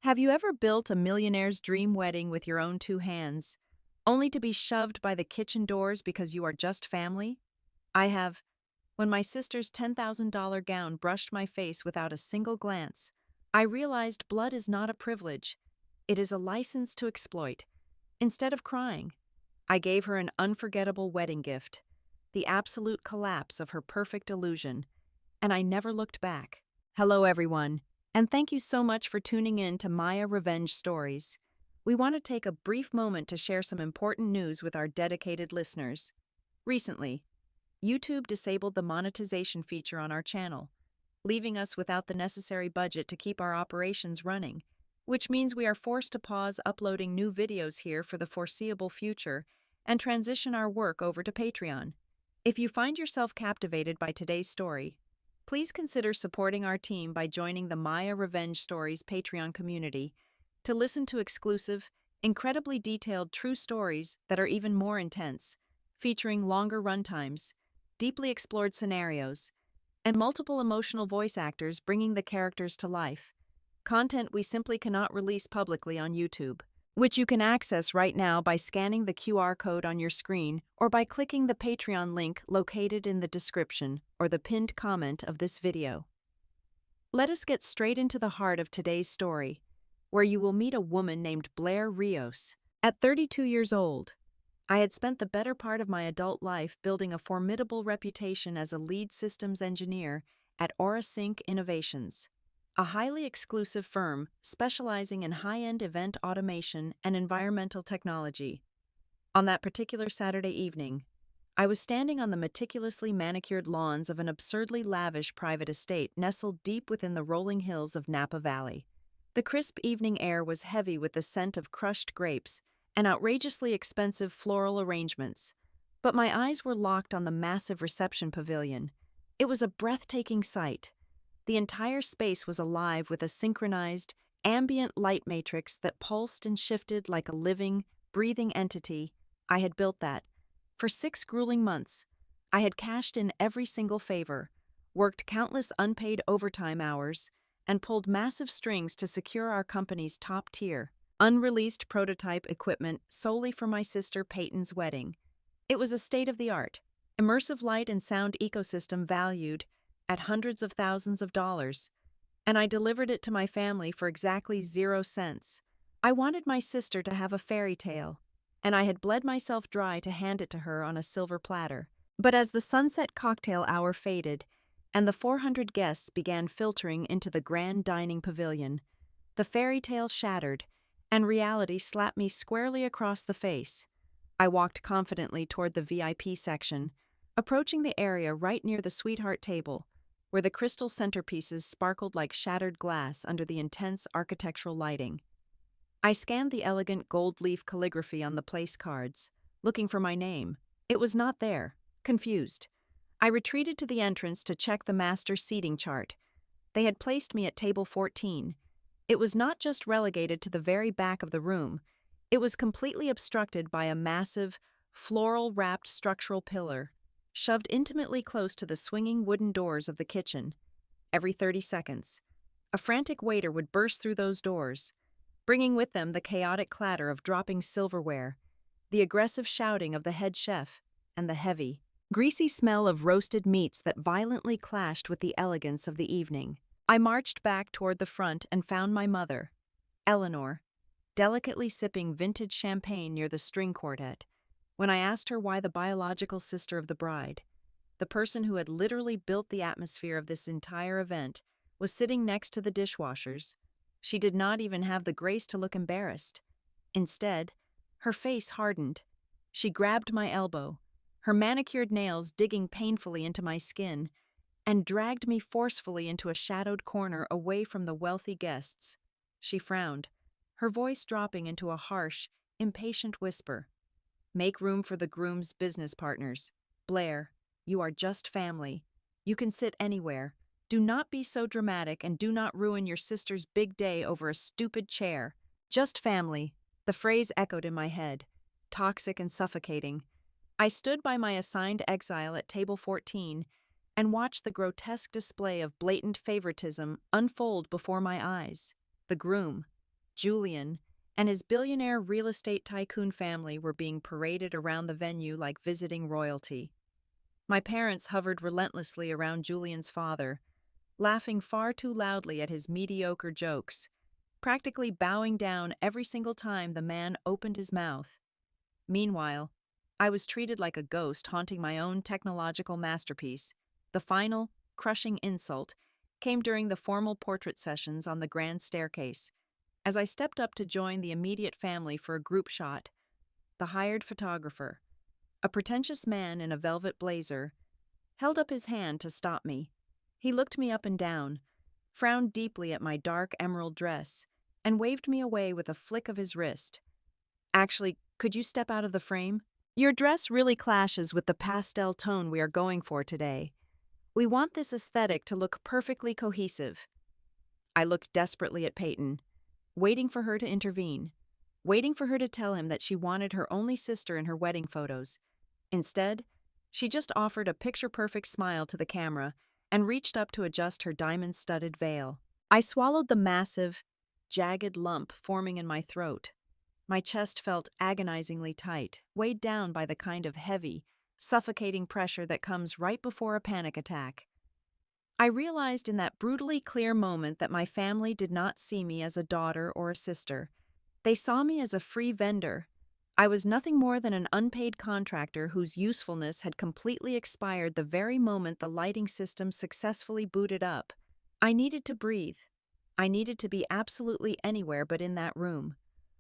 Have you ever built a millionaire's dream wedding with your own two hands, only to be shoved by the kitchen doors because you are just family? I have. When my sister's $10,000 gown brushed my face without a single glance, I realized blood is not a privilege. It is a license to exploit. Instead of crying, I gave her an unforgettable wedding gift, the absolute collapse of her perfect illusion, and I never looked back. Hello, everyone, and thank you so much for tuning in to Maya Revenge Stories. We want to take a brief moment to share some important news with our dedicated listeners. Recently, YouTube disabled the monetization feature on our channel, leaving us without the necessary budget to keep our operations running, which means we are forced to pause uploading new videos here for the foreseeable future and transition our work over to Patreon. If you find yourself captivated by today's story, please consider supporting our team by joining the Maya Revenge Stories Patreon community to listen to exclusive, incredibly detailed true stories that are even more intense, featuring longer runtimes, deeply explored scenarios, and multiple emotional voice actors bringing the characters to life. Content we simply cannot release publicly on YouTube, which you can access right now by scanning the QR code on your screen or by clicking the Patreon link located in the description or the pinned comment of this video. Let us get straight into the heart of today's story, where you will meet a woman named Blair Rios. At 32 years old, I had spent the better part of my adult life building a formidable reputation as a lead systems engineer at AuraSync Innovations, a highly exclusive firm specializing in high-end event automation and environmental technology. On that particular Saturday evening, I was standing on the meticulously manicured lawns of an absurdly lavish private estate nestled deep within the rolling hills of Napa Valley. The crisp evening air was heavy with the scent of crushed grapes and outrageously expensive floral arrangements, but my eyes were locked on the massive reception pavilion. It was a breathtaking sight. The entire space was alive with a synchronized, ambient light matrix that pulsed and shifted like a living, breathing entity. I had built that. For 6 grueling months, I had cashed in every single favor, worked countless unpaid overtime hours, and pulled massive strings to secure our company's top-tier, unreleased prototype equipment solely for my sister Peyton's wedding. It was a state-of-the-art, immersive light and sound ecosystem valued at hundreds of thousands of dollars, and I delivered it to my family for exactly 0 cents. I wanted my sister to have a fairy tale, and I had bled myself dry to hand it to her on a silver platter. But as the sunset cocktail hour faded, and the 400 guests began filtering into the grand dining pavilion, the fairy tale shattered, and reality slapped me squarely across the face. I walked confidently toward the VIP section, approaching the area right near the sweetheart table, where the crystal centerpieces sparkled like shattered glass under the intense architectural lighting. I scanned the elegant gold leaf calligraphy on the place cards, looking for my name. It was not there. Confused, I retreated to the entrance to check the master seating chart. They had placed me at table 14. It was not just relegated to the very back of the room. It was completely obstructed by a massive, floral-wrapped structural pillar, shoved intimately close to the swinging wooden doors of the kitchen. Every 30 seconds, a frantic waiter would burst through those doors, bringing with them the chaotic clatter of dropping silverware, the aggressive shouting of the head chef, and the heavy, greasy smell of roasted meats that violently clashed with the elegance of the evening. I marched back toward the front and found my mother, Eleanor, delicately sipping vintage champagne near the string quartet. When I asked her why the biological sister of the bride, the person who had literally built the atmosphere of this entire event, was sitting next to the dishwashers, she did not even have the grace to look embarrassed. Instead, her face hardened. She grabbed my elbow, her manicured nails digging painfully into my skin, and dragged me forcefully into a shadowed corner away from the wealthy guests. She frowned, her voice dropping into a harsh, impatient whisper. "Make room for the groom's business partners. Blair, you are just family. You can sit anywhere. Do not be so dramatic and do not ruin your sister's big day over a stupid chair. Just family." The phrase echoed in my head, toxic and suffocating. I stood by my assigned exile at table 14 and watched the grotesque display of blatant favoritism unfold before my eyes. The groom, Julian, and his billionaire real estate tycoon family were being paraded around the venue like visiting royalty. My parents hovered relentlessly around Julian's father, laughing far too loudly at his mediocre jokes, practically bowing down every single time the man opened his mouth. Meanwhile, I was treated like a ghost haunting my own technological masterpiece. The final, crushing insult came during the formal portrait sessions on the grand staircase. As I stepped up to join the immediate family for a group shot, the hired photographer, a pretentious man in a velvet blazer, held up his hand to stop me. He looked me up and down, frowned deeply at my dark emerald dress, and waved me away with a flick of his wrist. Actually, could you step out of the frame? Your dress really clashes with the pastel tone we are going for today. We want this aesthetic to look perfectly cohesive. I looked desperately at Peyton, waiting for her to intervene, waiting for her to tell him that she wanted her only sister in her wedding photos. Instead, she just offered a picture-perfect smile to the camera and reached up to adjust her diamond-studded veil. I swallowed the massive, jagged lump forming in my throat. My chest felt agonizingly tight, weighed down by the kind of heavy, suffocating pressure that comes right before a panic attack. I realized in that brutally clear moment that my family did not see me as a daughter or a sister. They saw me as a free vendor. I was nothing more than an unpaid contractor whose usefulness had completely expired the very moment the lighting system successfully booted up. I needed to breathe. I needed to be absolutely anywhere but in that room.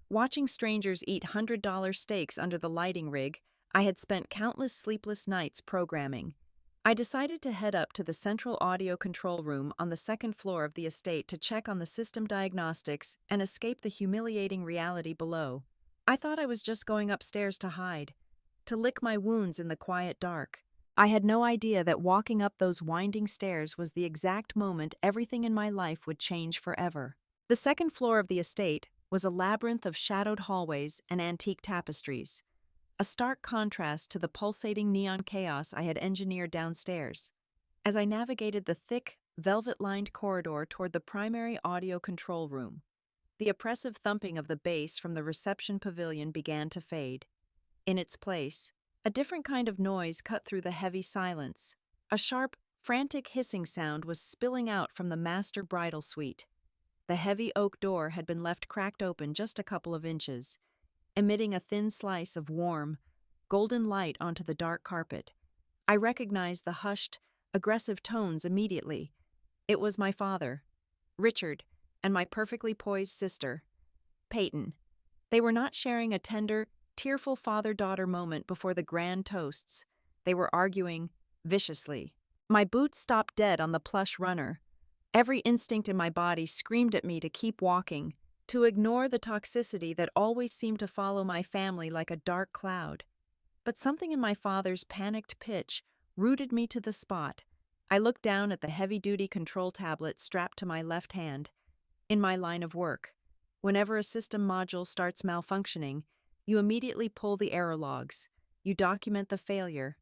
Watching strangers eat $100 steaks under the lighting rig, I had spent countless sleepless nights programming. I decided to head up to the central audio control room on the second floor of the estate to check on the system diagnostics and escape the humiliating reality below. I thought I was just going upstairs to hide, to lick my wounds in the quiet dark. I had no idea that walking up those winding stairs was the exact moment everything in my life would change forever. The second floor of the estate was a labyrinth of shadowed hallways and antique tapestries, a stark contrast to the pulsating neon chaos I had engineered downstairs. As I navigated the thick, velvet-lined corridor toward the primary audio control room, the oppressive thumping of the bass from the reception pavilion began to fade. In its place, a different kind of noise cut through the heavy silence. A sharp, frantic hissing sound was spilling out from the master bridal suite. The heavy oak door had been left cracked open just a couple of inches, emitting a thin slice of warm, golden light onto the dark carpet. I recognized the hushed, aggressive tones immediately. It was my father, Richard, and my perfectly poised sister, Peyton. They were not sharing a tender, tearful father-daughter moment before the grand toasts. They were arguing viciously. My boots stopped dead on the plush runner. Every instinct in my body screamed at me to keep walking, to ignore the toxicity that always seemed to follow my family like a dark cloud. But something in my father's panicked pitch rooted me to the spot. I looked down at the heavy-duty control tablet strapped to my left hand. In my line of work, whenever a system module starts malfunctioning, you immediately pull the error logs. You document the failure.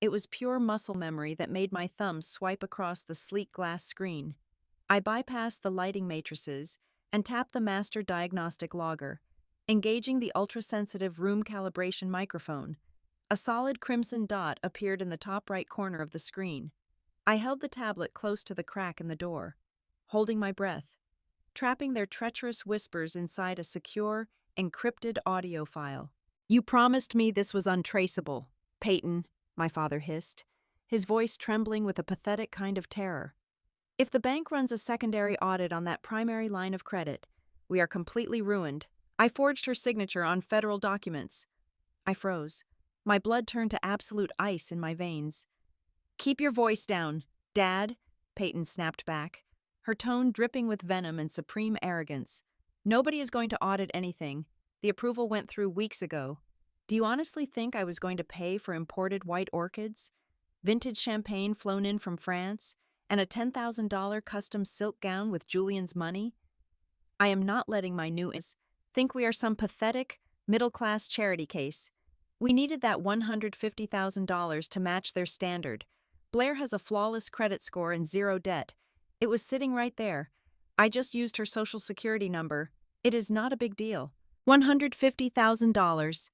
It was pure muscle memory that made my thumbs swipe across the sleek glass screen. I bypassed the lighting matrices and tapped the master diagnostic logger, engaging the ultra-sensitive room calibration microphone. A solid crimson dot appeared in the top right corner of the screen. I held the tablet close to the crack in the door, holding my breath, trapping their treacherous whispers inside a secure, encrypted audio file. "You promised me this was untraceable, Peyton," my father hissed, his voice trembling with a pathetic kind of terror. "If the bank runs a secondary audit on that primary line of credit, we are completely ruined. I forged her signature on federal documents." I froze. My blood turned to absolute ice in my veins. "Keep your voice down, Dad," Peyton snapped back, her tone dripping with venom and supreme arrogance. "Nobody is going to audit anything. The approval went through weeks ago. Do you honestly think I was going to pay for imported white orchids, vintage champagne flown in from France, and a $10,000 custom silk gown with Julian's money? I am not letting my new think we are some pathetic, middle-class charity case. We needed that $150,000 to match their standard. Blair has a flawless credit score and zero debt. It was sitting right there. I just used her social security number. It is not a big deal. $150,000.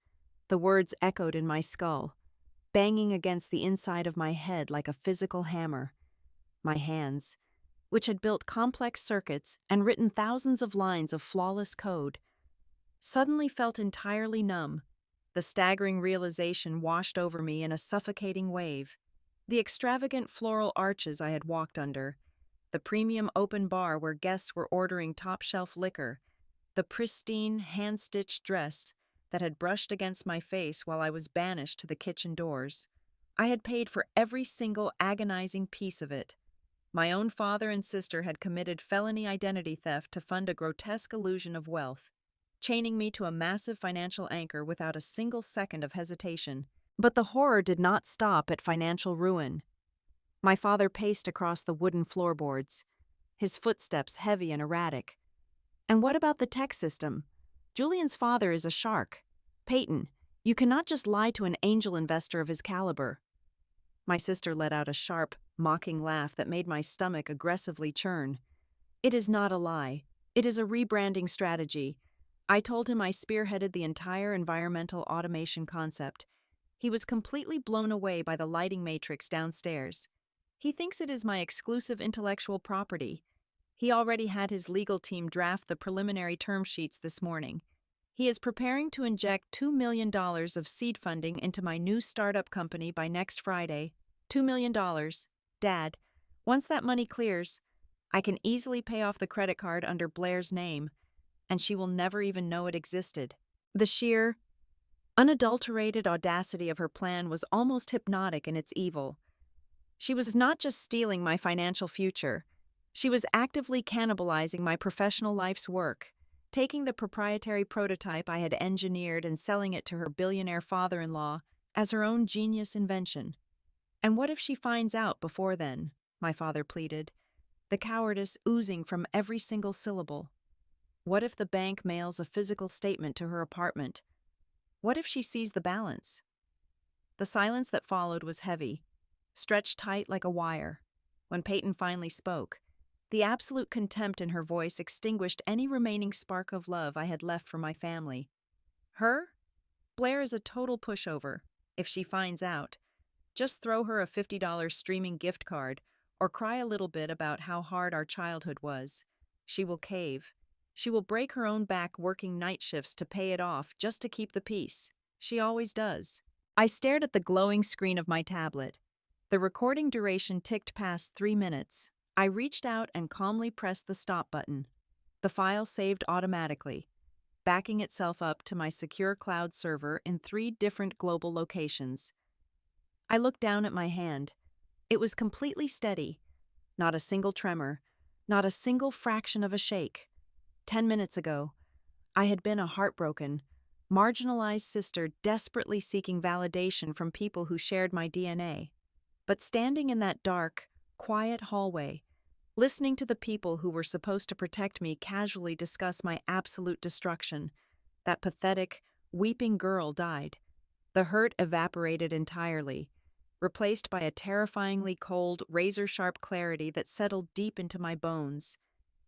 The words echoed in my skull, banging against the inside of my head like a physical hammer. My hands, which had built complex circuits and written thousands of lines of flawless code, suddenly felt entirely numb. The staggering realization washed over me in a suffocating wave. The extravagant floral arches I had walked under, the premium open bar where guests were ordering top-shelf liquor, the pristine, hand-stitched dress that had brushed against my face while I was banished to the kitchen doors. I had paid for every single agonizing piece of it. My own father and sister had committed felony identity theft to fund a grotesque illusion of wealth, chaining me to a massive financial anchor without a single second of hesitation. But the horror did not stop at financial ruin. My father paced across the wooden floorboards, his footsteps heavy and erratic. And what about the tech system? Julian's father is a shark. Peyton, you cannot just lie to an angel investor of his caliber. My sister let out a sharp, mocking laugh that made my stomach aggressively churn. It is not a lie. It is a rebranding strategy. I told him I spearheaded the entire environmental automation concept. He was completely blown away by the lighting matrix downstairs. He thinks it is my exclusive intellectual property. He already had his legal team draft the preliminary term sheets this morning. He is preparing to inject $2 million of seed funding into my new startup company by next Friday. $2 million. Dad, once that money clears, I can easily pay off the credit card under Blair's name, and she will never even know it existed. The sheer, unadulterated audacity of her plan was almost hypnotic in its evil. She was not just stealing my financial future. She was actively cannibalizing my professional life's work, taking the proprietary prototype I had engineered and selling it to her billionaire father-in-law as her own genius invention. And what if she finds out before then? My father pleaded, the cowardice oozing from every single syllable. What if the bank mails a physical statement to her apartment? What if she sees the balance? The silence that followed was heavy, stretched tight like a wire. When Peyton finally spoke, the absolute contempt in her voice extinguished any remaining spark of love I had left for my family. Her? Blair is a total pushover. If she finds out, just throw her a $50 streaming gift card or cry a little bit about how hard our childhood was. She will cave. She will break her own back working night shifts to pay it off just to keep the peace. She always does. I stared at the glowing screen of my tablet. The recording duration ticked past 3 minutes. I reached out and calmly pressed the stop button. The file saved automatically, backing itself up to my secure cloud server in 3 different global locations. I looked down at my hand. It was completely steady. Not a single tremor, not a single fraction of a shake. 10 minutes ago, I had been a heartbroken, marginalized sister desperately seeking validation from people who shared my DNA. But standing in that dark, quiet hallway, listening to the people who were supposed to protect me casually discuss my absolute destruction, that pathetic, weeping girl died. The hurt evaporated entirely, replaced by a terrifyingly cold, razor-sharp clarity that settled deep into my bones.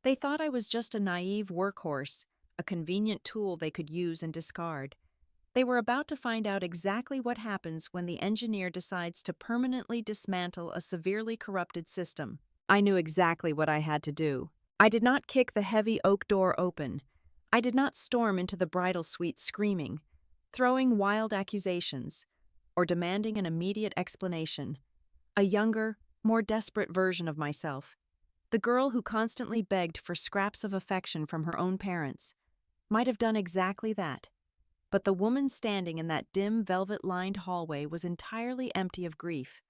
They thought I was just a naive workhorse, a convenient tool they could use and discard. They were about to find out exactly what happens when the engineer decides to permanently dismantle a severely corrupted system. I knew exactly what I had to do. I did not kick the heavy oak door open. I did not storm into the bridal suite screaming, throwing wild accusations, or demanding an immediate explanation. A younger, more desperate version of myself, the girl who constantly begged for scraps of affection from her own parents, might have done exactly that. But the woman standing in that dim, velvet-lined hallway was entirely empty of grief.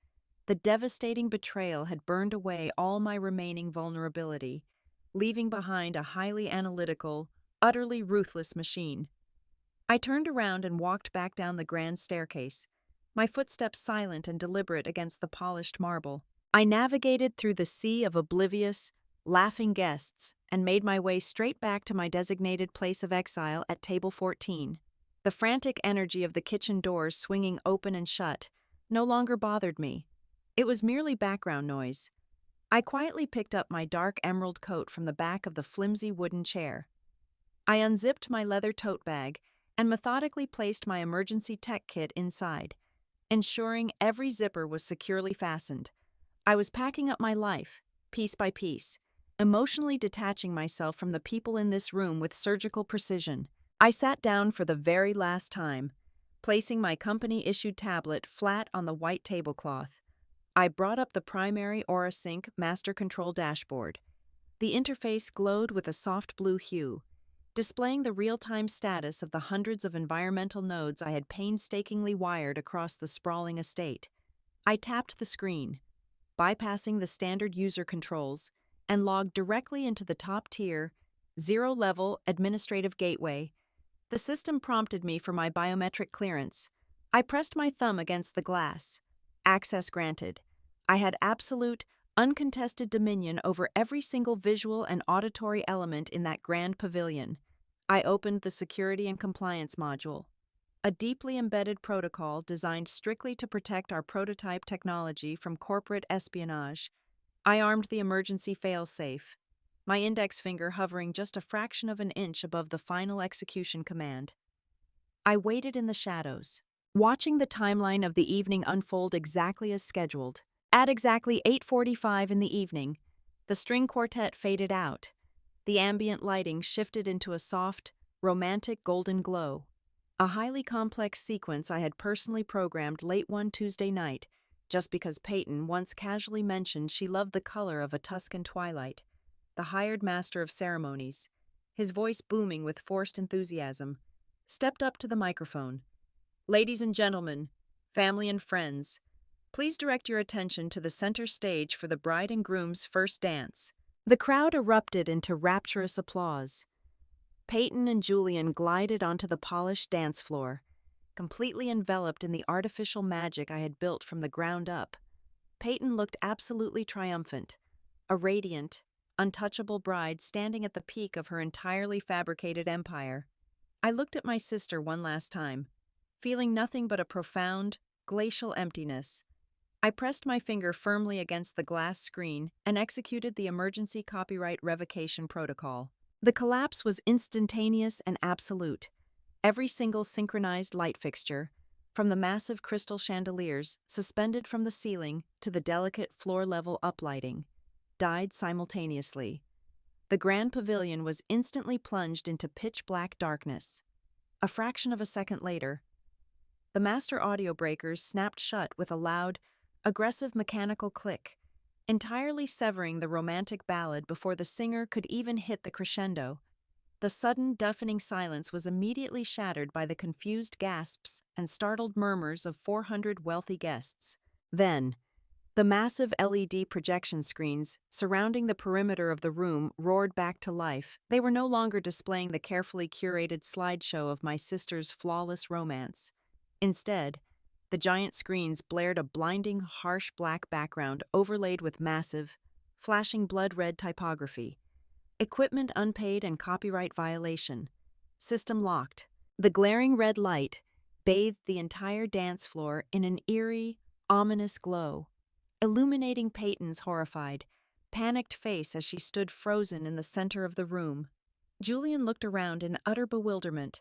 The devastating betrayal had burned away all my remaining vulnerability, leaving behind a highly analytical, utterly ruthless machine. I turned around and walked back down the grand staircase, my footsteps silent and deliberate against the polished marble. I navigated through the sea of oblivious, laughing guests and made my way straight back to my designated place of exile at table 14. The frantic energy of the kitchen doors swinging open and shut no longer bothered me. It was merely background noise. I quietly picked up my dark emerald coat from the back of the flimsy wooden chair. I unzipped my leather tote bag and methodically placed my emergency tech kit inside, ensuring every zipper was securely fastened. I was packing up my life, piece by piece, emotionally detaching myself from the people in this room with surgical precision. I sat down for the very last time, placing my company-issued tablet flat on the white tablecloth. I brought up the primary AuraSync master control dashboard. The interface glowed with a soft blue hue, displaying the real-time status of the hundreds of environmental nodes I had painstakingly wired across the sprawling estate. I tapped the screen, bypassing the standard user controls, and logged directly into the top-tier, zero-level administrative gateway. The system prompted me for my biometric clearance. I pressed my thumb against the glass. Access granted. I had absolute, uncontested dominion over every single visual and auditory element in that grand pavilion. I opened the Security and Compliance module, a deeply embedded protocol designed strictly to protect our prototype technology from corporate espionage. I armed the emergency failsafe, my index finger hovering just a fraction of an inch above the final execution command. I waited in the shadows, watching the timeline of the evening unfold exactly as scheduled. At exactly 8:45 in the evening, the string quartet faded out. The ambient lighting shifted into a soft, romantic golden glow, a highly complex sequence I had personally programmed late one Tuesday night, just because Peyton once casually mentioned she loved the color of a Tuscan twilight. The hired master of ceremonies, his voice booming with forced enthusiasm, stepped up to the microphone. "Ladies and gentlemen, family and friends, please direct your attention to the center stage for the bride and groom's first dance." The crowd erupted into rapturous applause. Peyton and Julian glided onto the polished dance floor, completely enveloped in the artificial magic I had built from the ground up. Peyton looked absolutely triumphant, a radiant, untouchable bride standing at the peak of her entirely fabricated empire. I looked at my sister one last time, feeling nothing but a profound, glacial emptiness. I pressed my finger firmly against the glass screen and executed the emergency copyright revocation protocol. The collapse was instantaneous and absolute. Every single synchronized light fixture, from the massive crystal chandeliers suspended from the ceiling to the delicate floor-level uplighting, died simultaneously. The grand pavilion was instantly plunged into pitch-black darkness. A fraction of a second later, the master audio breakers snapped shut with a loud, aggressive mechanical click, entirely severing the romantic ballad before the singer could even hit the crescendo. The sudden, deafening silence was immediately shattered by the confused gasps and startled murmurs of 400 wealthy guests. Then, the massive LED projection screens surrounding the perimeter of the room roared back to life. They were no longer displaying the carefully curated slideshow of my sister's flawless romance. Instead, the giant screens blared a blinding, harsh black background overlaid with massive, flashing blood-red typography. Equipment unpaid and copyright violation. System locked. The glaring red light bathed the entire dance floor in an eerie, ominous glow, illuminating Peyton's horrified, panicked face as she stood frozen in the center of the room. Julian looked around in utter bewilderment,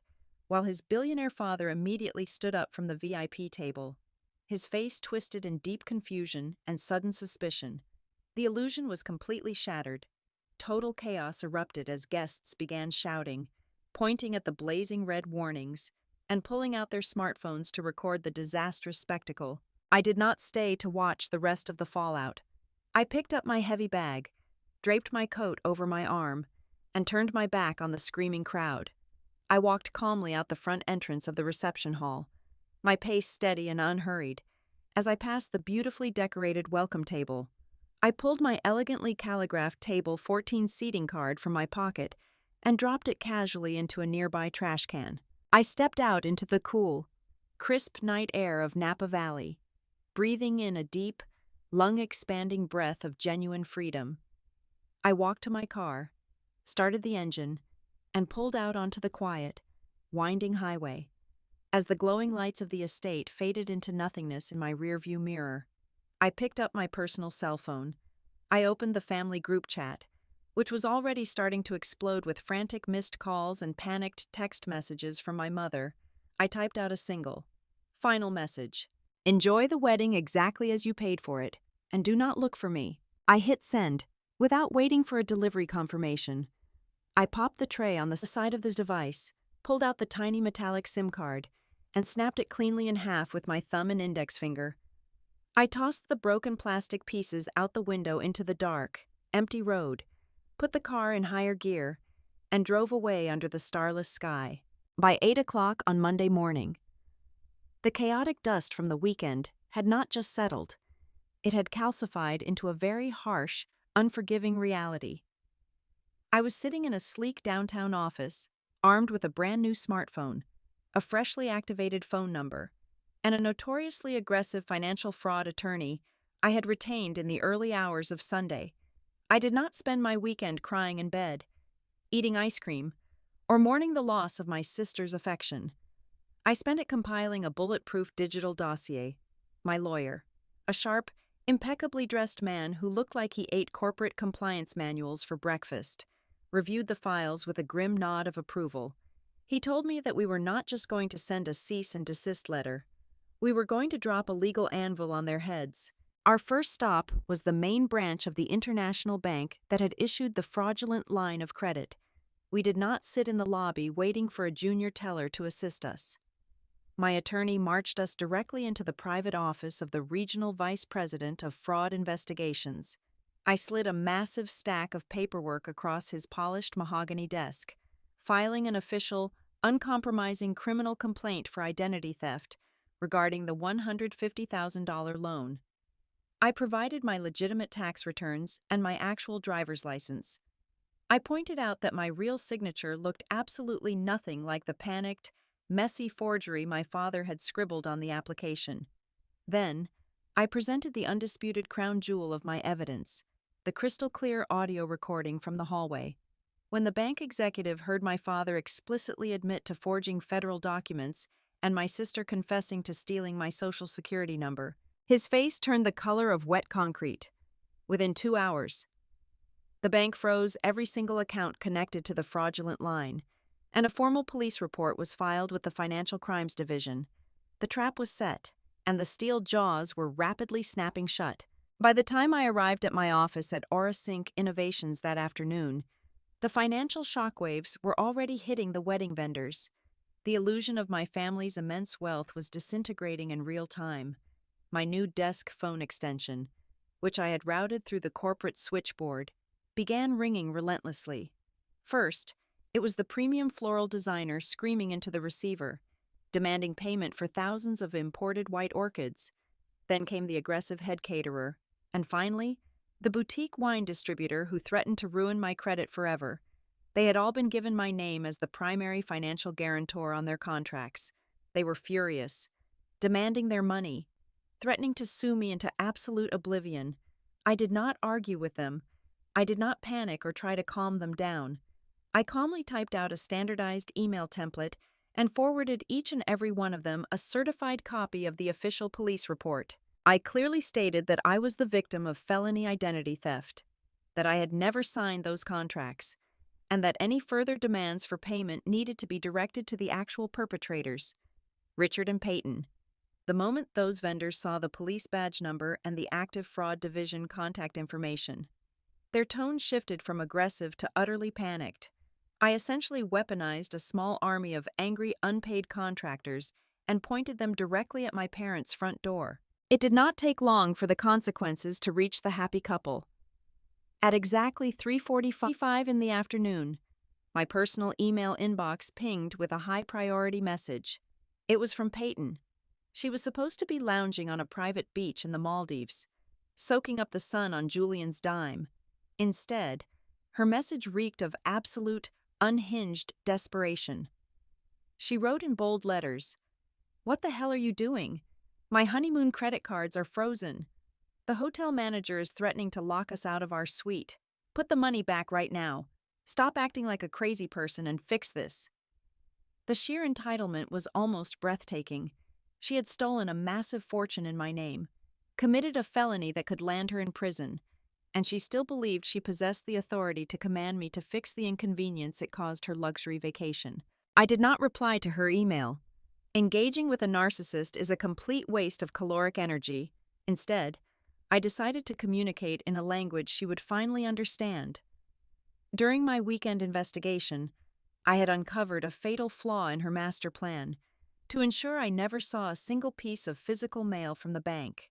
while his billionaire father immediately stood up from the VIP table, his face twisted in deep confusion and sudden suspicion. The illusion was completely shattered. Total chaos erupted as guests began shouting, pointing at the blazing red warnings, and pulling out their smartphones to record the disastrous spectacle. I did not stay to watch the rest of the fallout. I picked up my heavy bag, draped my coat over my arm, and turned my back on the screaming crowd. I walked calmly out the front entrance of the reception hall, my pace steady and unhurried. As I passed the beautifully decorated welcome table, I pulled my elegantly calligraphed Table 14 seating card from my pocket and dropped it casually into a nearby trash can. I stepped out into the cool, crisp night air of Napa Valley, breathing in a deep, lung-expanding breath of genuine freedom. I walked to my car, started the engine, and pulled out onto the quiet, winding highway. As the glowing lights of the estate faded into nothingness in my rearview mirror, I picked up my personal cell phone. I opened the family group chat, which was already starting to explode with frantic missed calls and panicked text messages from my mother, I typed out a single, final message. Enjoy the wedding exactly as you paid for it, and do not look for me. I hit send, without waiting for a delivery confirmation. I popped the tray on the side of the device, pulled out the tiny metallic SIM card, and snapped it cleanly in half with my thumb and index finger. I tossed the broken plastic pieces out the window into the dark, empty road, put the car in higher gear, and drove away under the starless sky. By 8 o'clock on Monday morning, the chaotic dust from the weekend had not just settled, it had calcified into a very harsh, unforgiving reality. I was sitting in a sleek downtown office, armed with a brand new smartphone, a freshly activated phone number, and a notoriously aggressive financial fraud attorney I had retained in the early hours of Sunday. I did not spend my weekend crying in bed, eating ice cream, or mourning the loss of my sister's affection. I spent it compiling a bulletproof digital dossier. My lawyer, a sharp, impeccably dressed man who looked like he ate corporate compliance manuals for breakfast, reviewed the files with a grim nod of approval. He told me that we were not just going to send a cease and desist letter. We were going to drop a legal anvil on their heads. Our first stop was the main branch of the international bank that had issued the fraudulent line of credit. We did not sit in the lobby waiting for a junior teller to assist us. My attorney marched us directly into the private office of the Regional Vice President of Fraud Investigations. I slid a massive stack of paperwork across his polished mahogany desk, filing an official, uncompromising criminal complaint for identity theft regarding the $150,000 loan. I provided my legitimate tax returns and my actual driver's license. I pointed out that my real signature looked absolutely nothing like the panicked, messy forgery my father had scribbled on the application. Then, I presented the undisputed crown jewel of my evidence, the crystal-clear audio recording from the hallway. When the bank executive heard my father explicitly admit to forging federal documents and my sister confessing to stealing my social security number, his face turned the color of wet concrete. Within 2 hours, the bank froze every single account connected to the fraudulent line, and a formal police report was filed with the Financial Crimes Division. The trap was set, and the steel jaws were rapidly snapping shut. By the time I arrived at my office at Aurasync Innovations that afternoon, the financial shockwaves were already hitting the wedding vendors. The illusion of my family's immense wealth was disintegrating in real time. My new desk phone extension, which I had routed through the corporate switchboard, began ringing relentlessly. First, it was the premium floral designer screaming into the receiver, demanding payment for thousands of imported white orchids. Then came the aggressive head caterer, and finally, the boutique wine distributor who threatened to ruin my credit forever. They had all been given my name as the primary financial guarantor on their contracts. They were furious, demanding their money, threatening to sue me into absolute oblivion. I did not argue with them. I did not panic or try to calm them down. I calmly typed out a standardized email template and forwarded each and every one of them a certified copy of the official police report. I clearly stated that I was the victim of felony identity theft, that I had never signed those contracts, and that any further demands for payment needed to be directed to the actual perpetrators, Richard and Peyton. The moment those vendors saw the police badge number and the active fraud division contact information, their tone shifted from aggressive to utterly panicked. I essentially weaponized a small army of angry, unpaid contractors and pointed them directly at my parents' front door. It did not take long for the consequences to reach the happy couple. At exactly 3:45 in the afternoon, my personal email inbox pinged with a high-priority message. It was from Peyton. She was supposed to be lounging on a private beach in the Maldives, soaking up the sun on Julian's dime. Instead, her message reeked of absolute, unhinged desperation. She wrote in bold letters, "What the hell are you doing? My honeymoon credit cards are frozen. The hotel manager is threatening to lock us out of our suite. Put the money back right now. Stop acting like a crazy person and fix this." The sheer entitlement was almost breathtaking. She had stolen a massive fortune in my name, committed a felony that could land her in prison, and she still believed she possessed the authority to command me to fix the inconvenience it caused her luxury vacation. I did not reply to her email. Engaging with a narcissist is a complete waste of caloric energy. Instead, I decided to communicate in a language she would finally understand. During my weekend investigation, I had uncovered a fatal flaw in her master plan to ensure I never saw a single piece of physical mail from the bank.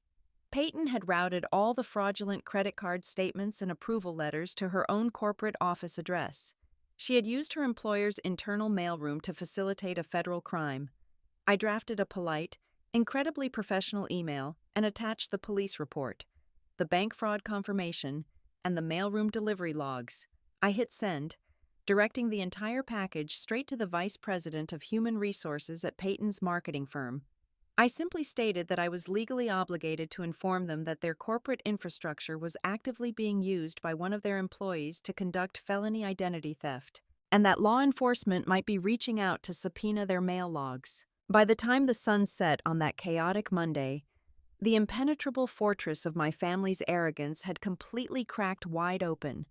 Peyton had routed all the fraudulent credit card statements and approval letters to her own corporate office address. She had used her employer's internal mailroom to facilitate a federal crime. I drafted a polite, incredibly professional email and attached the police report, the bank fraud confirmation, and the mailroom delivery logs. I hit send, directing the entire package straight to the vice president of human resources at Peyton's marketing firm. I simply stated that I was legally obligated to inform them that their corporate infrastructure was actively being used by one of their employees to conduct felony identity theft, and that law enforcement might be reaching out to subpoena their mail logs. By the time the sun set on that chaotic Monday, the impenetrable fortress of my family's arrogance had completely cracked wide open.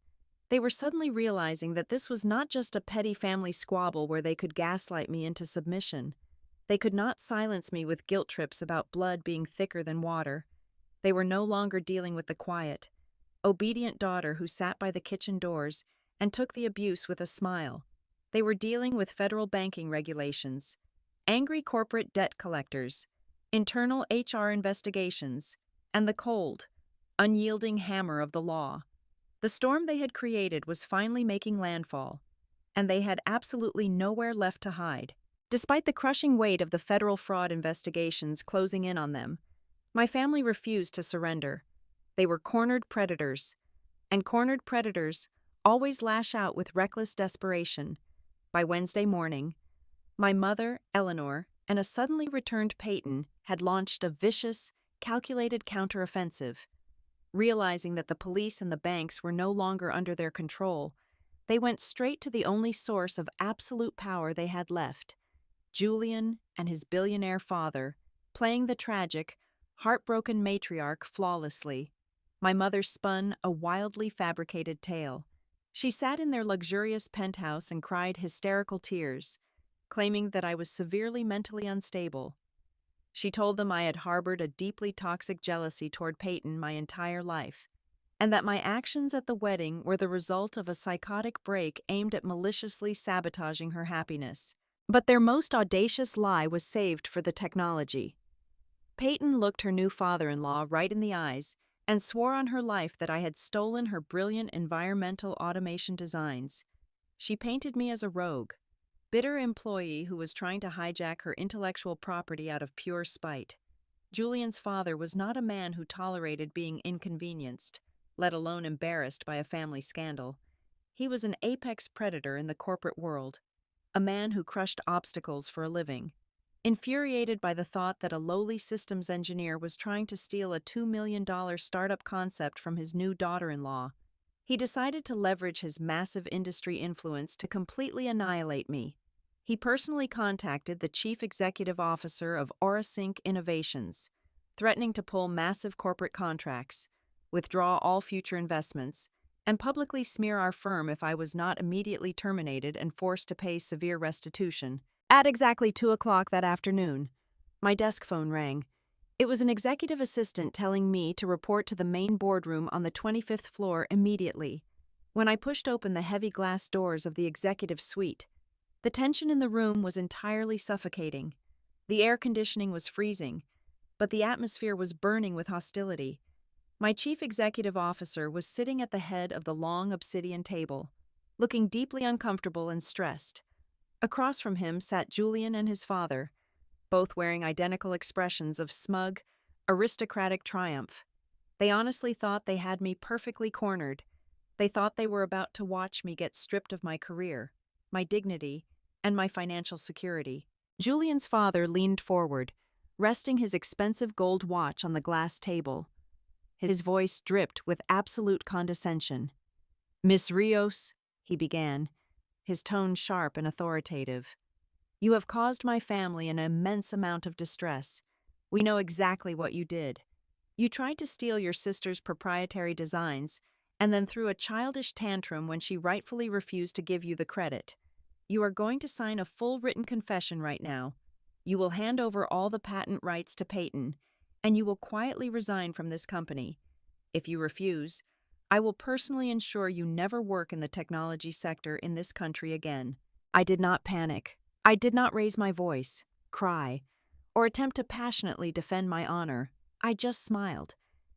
They were suddenly realizing that this was not just a petty family squabble where they could gaslight me into submission. They could not silence me with guilt trips about blood being thicker than water. They were no longer dealing with the quiet, obedient daughter who sat by the kitchen doors and took the abuse with a smile. They were dealing with federal banking regulations, angry corporate debt collectors, internal HR investigations, and the cold, unyielding hammer of the law. The storm they had created was finally making landfall, and they had absolutely nowhere left to hide. Despite the crushing weight of the federal fraud investigations closing in on them, my family refused to surrender. They were cornered predators, and cornered predators always lash out with reckless desperation. By Wednesday morning, my mother, Eleanor, and a suddenly returned Peyton had launched a vicious, calculated counteroffensive. Realizing that the police and the banks were no longer under their control, they went straight to the only source of absolute power they had left, Julian and his billionaire father, playing the tragic, heartbroken matriarch flawlessly. My mother spun a wildly fabricated tale. She sat in their luxurious penthouse and cried hysterical tears, claiming that I was severely mentally unstable. She told them I had harbored a deeply toxic jealousy toward Peyton my entire life, and that my actions at the wedding were the result of a psychotic break aimed at maliciously sabotaging her happiness. But their most audacious lie was saved for the technology. Peyton looked her new father-in-law right in the eyes and swore on her life that I had stolen her brilliant environmental automation designs. She painted me as a rogue, bitter employee who was trying to hijack her intellectual property out of pure spite. Julian's father was not a man who tolerated being inconvenienced, let alone embarrassed by a family scandal. He was an apex predator in the corporate world, a man who crushed obstacles for a living. Infuriated by the thought that a lowly systems engineer was trying to steal a $2 million startup concept from his new daughter-in-law, he decided to leverage his massive industry influence to completely annihilate me. He personally contacted the chief executive officer of AuraSync Innovations, threatening to pull massive corporate contracts, withdraw all future investments, and publicly smear our firm if I was not immediately terminated and forced to pay severe restitution. At exactly 2 o'clock that afternoon, my desk phone rang. It was an executive assistant telling me to report to the main boardroom on the 25th floor immediately. When I pushed open the heavy glass doors of the executive suite, the tension in the room was entirely suffocating. The air conditioning was freezing, but the atmosphere was burning with hostility. My chief executive officer was sitting at the head of the long obsidian table, looking deeply uncomfortable and stressed. Across from him sat Julian and his father, both wearing identical expressions of smug, aristocratic triumph. They honestly thought they had me perfectly cornered. They thought they were about to watch me get stripped of my career, my dignity, and my financial security. Julian's father leaned forward, resting his expensive gold watch on the glass table. His voice dripped with absolute condescension. "Miss Rios," he began, his tone sharp and authoritative, "you have caused my family an immense amount of distress. We know exactly what you did. You tried to steal your sister's proprietary designs and then threw a childish tantrum when she rightfully refused to give you the credit. You are going to sign a full written confession right now. You will hand over all the patent rights to Peyton, and you will quietly resign from this company. If you refuse, I will personally ensure you never work in the technology sector in this country again." I did not panic. I did not raise my voice, cry, or attempt to passionately defend my honor. I just smiled.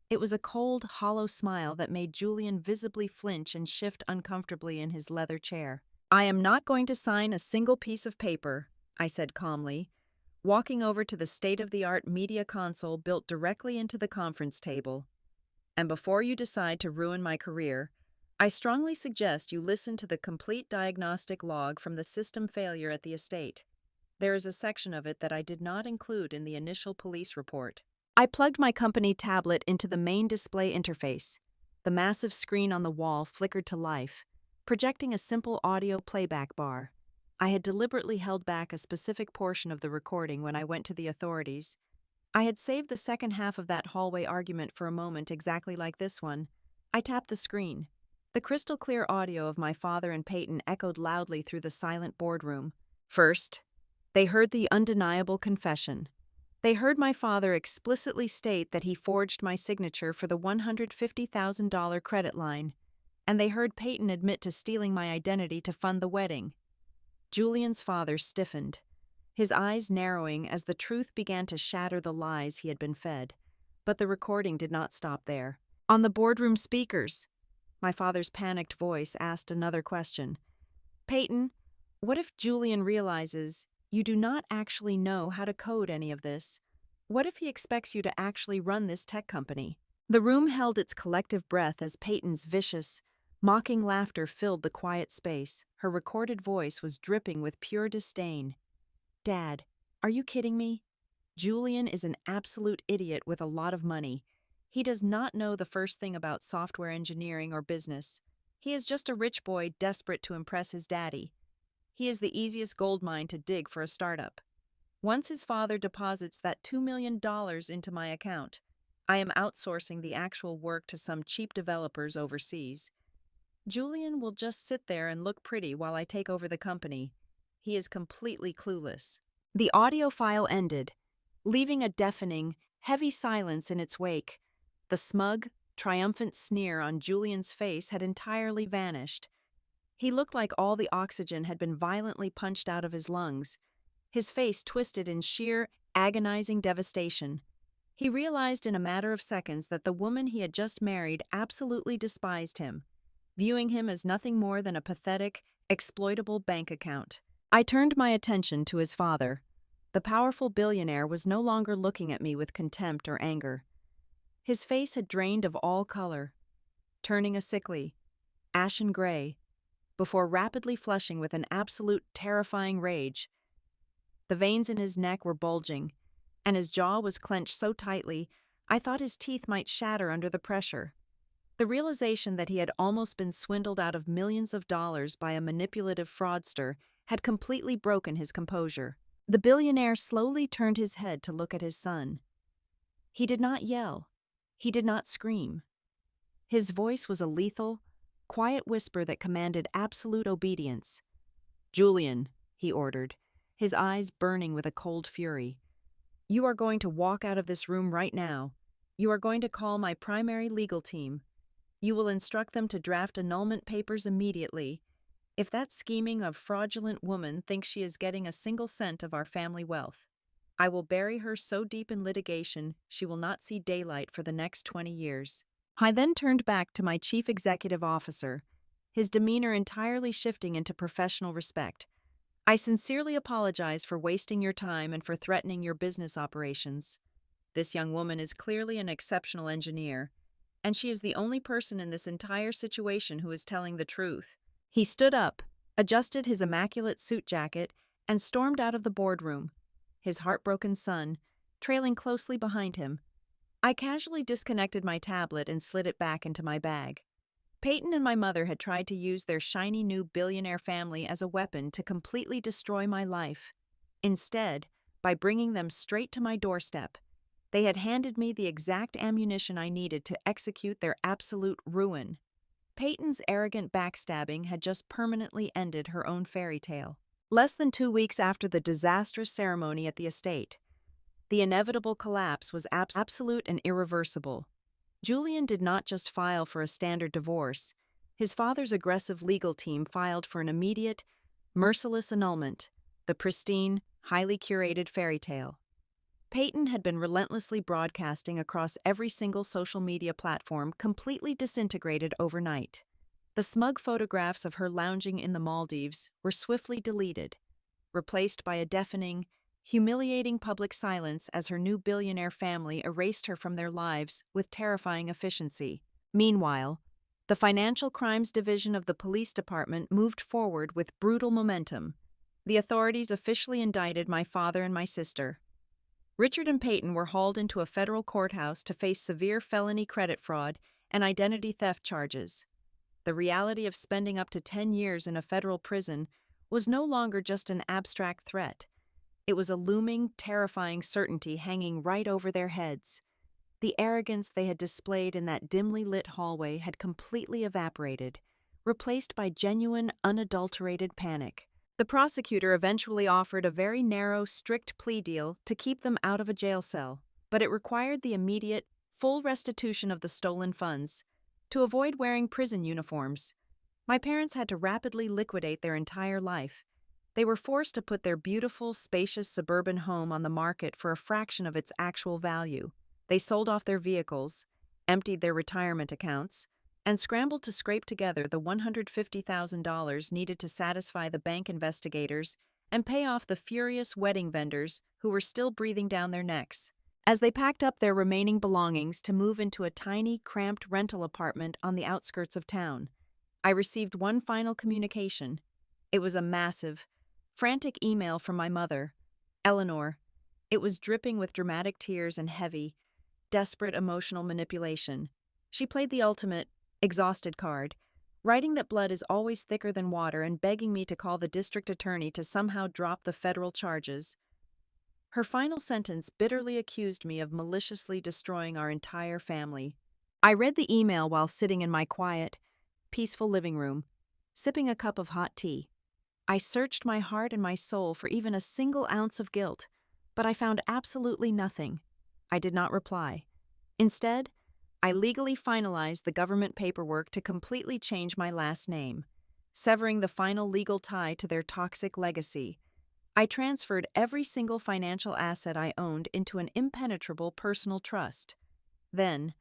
It was a cold, hollow smile that made Julian visibly flinch and shift uncomfortably in his leather chair. "I am not going to sign a single piece of paper," I said calmly, walking over to the state-of-the-art media console built directly into the conference table. "And before you decide to ruin my career, I strongly suggest you listen to the complete diagnostic log from the system failure at the estate. There is a section of it that I did not include in the initial police report." I plugged my company tablet into the main display interface. The massive screen on the wall flickered to life, projecting a simple audio playback bar. I had deliberately held back a specific portion of the recording when I went to the authorities. I had saved the second half of that hallway argument for a moment exactly like this one. I tapped the screen. The crystal-clear audio of my father and Peyton echoed loudly through the silent boardroom. First, they heard the undeniable confession. They heard my father explicitly state that he forged my signature for the $150,000 credit line, and they heard Peyton admit to stealing my identity to fund the wedding. Julian's father stiffened, his eyes narrowing as the truth began to shatter the lies he had been fed. But the recording did not stop there. On the boardroom speakers, my father's panicked voice asked another question. "Peyton, what if Julian realizes you do not actually know how to code any of this? What if he expects you to actually run this tech company?" The room held its collective breath as Peyton's vicious, mocking laughter filled the quiet space. Her recorded voice was dripping with pure disdain. "Dad, are you kidding me? Julian is an absolute idiot with a lot of money. He does not know the first thing about software engineering or business. He is just a rich boy desperate to impress his daddy. He is the easiest gold mine to dig for a startup. Once his father deposits that $2 million into my account, I am outsourcing the actual work to some cheap developers overseas. Julian will just sit there and look pretty while I take over the company. He is completely clueless." The audio file ended, leaving a deafening, heavy silence in its wake. The smug, triumphant sneer on Julian's face had entirely vanished. He looked like all the oxygen had been violently punched out of his lungs, his face twisted in sheer, agonizing devastation. He realized in a matter of seconds that the woman he had just married absolutely despised him, viewing him as nothing more than a pathetic, exploitable bank account. I turned my attention to his father. The powerful billionaire was no longer looking at me with contempt or anger. His face had drained of all color, turning a sickly, ashen gray, before rapidly flushing with an absolute terrifying rage. The veins in his neck were bulging, and his jaw was clenched so tightly I thought his teeth might shatter under the pressure. The realization that he had almost been swindled out of millions of dollars by a manipulative fraudster had completely broken his composure. The billionaire slowly turned his head to look at his son. He did not yell. He did not scream. His voice was a lethal, quiet whisper that commanded absolute obedience. "Julian," he ordered, his eyes burning with a cold fury, "you are going to walk out of this room right now. You are going to call my primary legal team. You will instruct them to draft annulment papers immediately. If that scheming of fraudulent woman thinks she is getting a single cent of our family wealth, I will bury her so deep in litigation she will not see daylight for the next 20 years. I then turned back to my chief executive officer, his demeanor entirely shifting into professional respect. "I sincerely apologize for wasting your time and for threatening your business operations. This young woman is clearly an exceptional engineer, and she is the only person in this entire situation who is telling the truth." He stood up, adjusted his immaculate suit jacket, and stormed out of the boardroom, his heartbroken son trailing closely behind him. I casually disconnected my tablet and slid it back into my bag. Peyton and my mother had tried to use their shiny new billionaire family as a weapon to completely destroy my life. Instead, by bringing them straight to my doorstep, they had handed me the exact ammunition I needed to execute their absolute ruin. Peyton's arrogant backstabbing had just permanently ended her own fairy tale. Less than 2 weeks after the disastrous ceremony at the estate, the inevitable collapse was absolute and irreversible. Julian did not just file for a standard divorce. His father's aggressive legal team filed for an immediate, merciless annulment, the pristine, highly curated fairy tale. Peyton had been relentlessly broadcasting across every single social media platform, completely disintegrated overnight. The smug photographs of her lounging in the Maldives were swiftly deleted, replaced by a deafening, humiliating public silence as her new billionaire family erased her from their lives with terrifying efficiency. Meanwhile, the Financial Crimes Division of the police department moved forward with brutal momentum. The authorities officially indicted my father and my sister. Richard and Peyton were hauled into a federal courthouse to face severe felony credit fraud and identity theft charges. The reality of spending up to 10 years in a federal prison was no longer just an abstract threat. It was a looming, terrifying certainty hanging right over their heads. The arrogance they had displayed in that dimly lit hallway had completely evaporated, replaced by genuine, unadulterated panic. The prosecutor eventually offered a very narrow, strict plea deal to keep them out of a jail cell, but it required the immediate, full restitution of the stolen funds. To avoid wearing prison uniforms, my parents had to rapidly liquidate their entire life. They were forced to put their beautiful, spacious suburban home on the market for a fraction of its actual value. They sold off their vehicles, emptied their retirement accounts, and scrambled to scrape together the $150,000 needed to satisfy the bank investigators and pay off the furious wedding vendors who were still breathing down their necks. As they packed up their remaining belongings to move into a tiny, cramped rental apartment on the outskirts of town, I received one final communication. It was a massive, frantic email from my mother, Eleanor. It was dripping with dramatic tears and heavy, desperate emotional manipulation. She played the ultimate, exhausted card, writing that blood is always thicker than water and begging me to call the district attorney to somehow drop the federal charges. Her final sentence bitterly accused me of maliciously destroying our entire family. I read the email while sitting in my quiet, peaceful living room, sipping a cup of hot tea. I searched my heart and my soul for even a single ounce of guilt, but I found absolutely nothing. I did not reply. Instead, I legally finalized the government paperwork to completely change my last name, severing the final legal tie to their toxic legacy. I transferred every single financial asset I owned into an impenetrable personal trust. Then,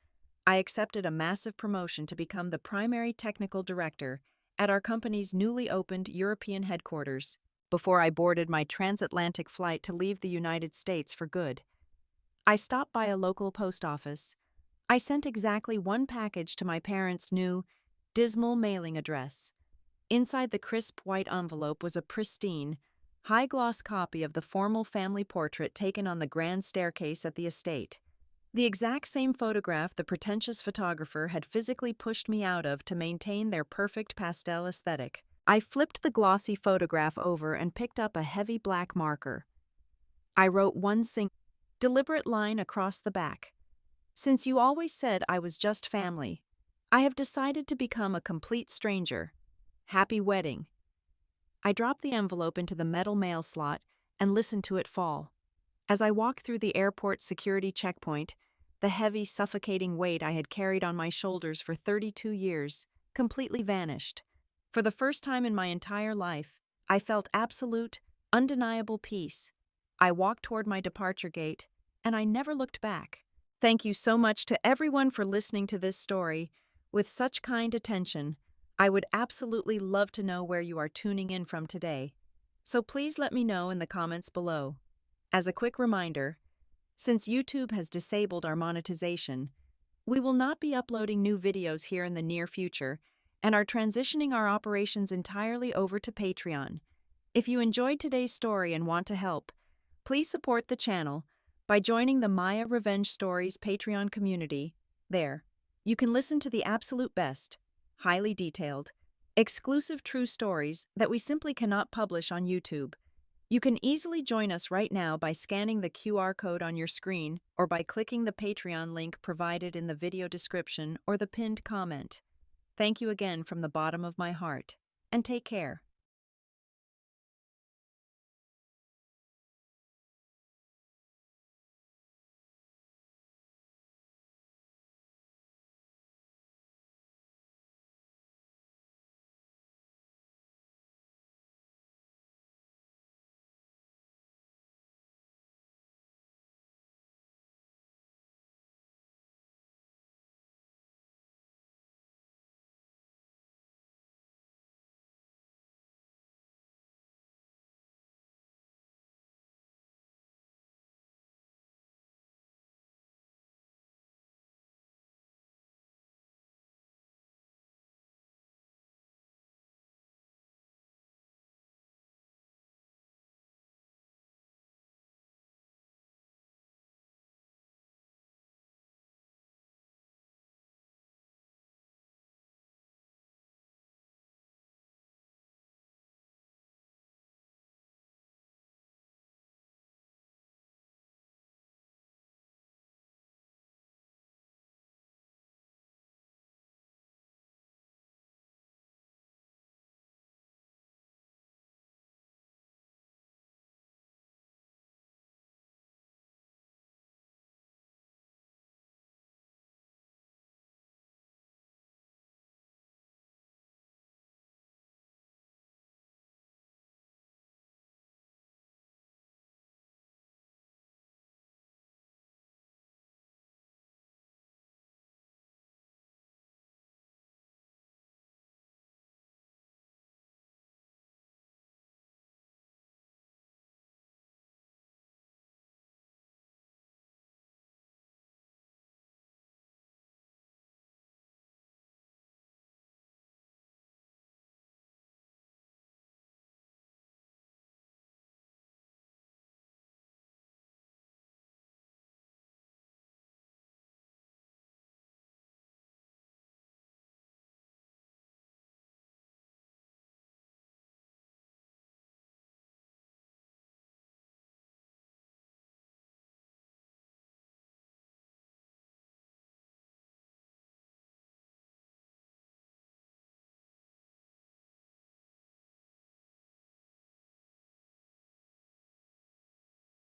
I accepted a massive promotion to become the primary technical director at our company's newly opened European headquarters, before I boarded my transatlantic flight to leave the United States for good. I stopped by a local post office. I sent exactly one package to my parents' new, dismal mailing address. Inside the crisp white envelope was a pristine, high-gloss copy of the formal family portrait taken on the grand staircase at the estate. The exact same photograph the pretentious photographer had physically pushed me out of to maintain their perfect pastel aesthetic. I flipped the glossy photograph over and picked up a heavy black marker. I wrote one single, deliberate line across the back. Since you always said I was just family, I have decided to become a complete stranger. Happy wedding. I dropped the envelope into the metal mail slot and listened to it fall. As I walked through the airport security checkpoint, the heavy, suffocating weight I had carried on my shoulders for 32 years completely vanished. For the first time in my entire life, I felt absolute, undeniable peace. I walked toward my departure gate, and I never looked back. Thank you so much to everyone for listening to this story with such kind attention. I would absolutely love to know where you are tuning in from today, so please let me know in the comments below. As a quick reminder, since YouTube has disabled our monetization, we will not be uploading new videos here in the near future and are transitioning our operations entirely over to Patreon. If you enjoyed today's story and want to help, please support the channel by joining the Maya Revenge Stories Patreon community. There, you can listen to the absolute best, highly detailed, exclusive true stories that we simply cannot publish on YouTube. You can easily join us right now by scanning the QR code on your screen or by clicking the Patreon link provided in the video description or the pinned comment. Thank you again from the bottom of my heart. And take care.